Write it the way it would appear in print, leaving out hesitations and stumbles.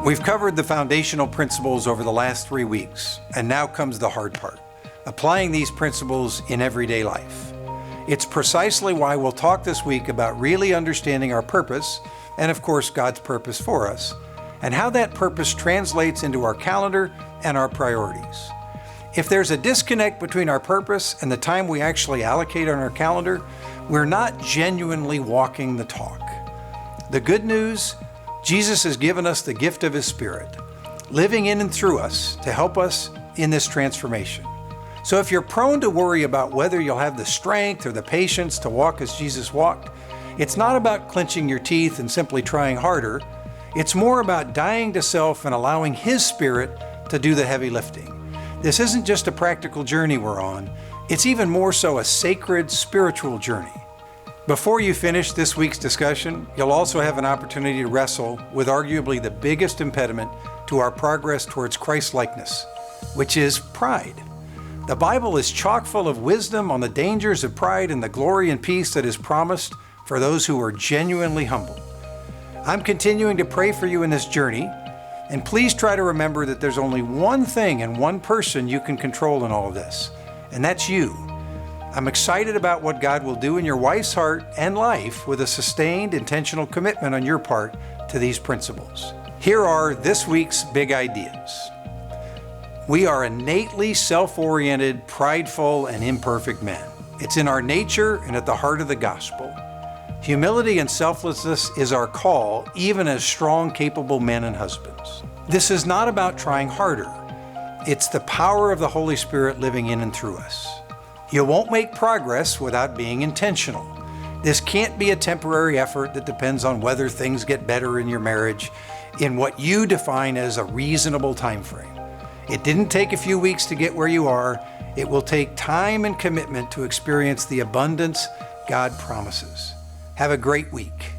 We've covered the foundational principles over the last 3 weeks, and now comes the hard part, applying these principles in everyday life. It's precisely why we'll talk this week about really understanding our purpose, and of course God's purpose for us, and how that purpose translates into our calendar and our priorities. If there's a disconnect between our purpose and the time we actually allocate on our calendar, we're not genuinely walking the talk. The good news, Jesus has given us the gift of His Spirit, living in and through us to help us in this transformation. So if you're prone to worry about whether you'll have the strength or the patience to walk as Jesus walked, it's not about clenching your teeth and simply trying harder. It's more about dying to self and allowing His Spirit to do the heavy lifting. This isn't just a practical journey we're on, it's even more so a sacred spiritual journey. Before you finish this week's discussion, you'll also have an opportunity to wrestle with arguably the biggest impediment to our progress towards Christ-likeness, which is pride. The Bible is chock full of wisdom on the dangers of pride and the glory and peace that is promised for those who are genuinely humble. I'm continuing to pray for you in this journey, and please try to remember that there's only one thing and one person you can control in all of this, and that's you. I'm excited about what God will do in your wife's heart and life with a sustained, intentional commitment on your part to these principles. Here are this week's big ideas. We are innately self-oriented, prideful, and imperfect men. It's in our nature and at the heart of the gospel. Humility and selflessness is our call, even as strong, capable men and husbands. This is not about trying harder. It's the power of the Holy Spirit living in and through us. You won't make progress without being intentional. This can't be a temporary effort that depends on whether things get better in your marriage in what you define as a reasonable time frame. It didn't take a few weeks to get where you are. It will take time and commitment to experience the abundance God promises. Have a great week.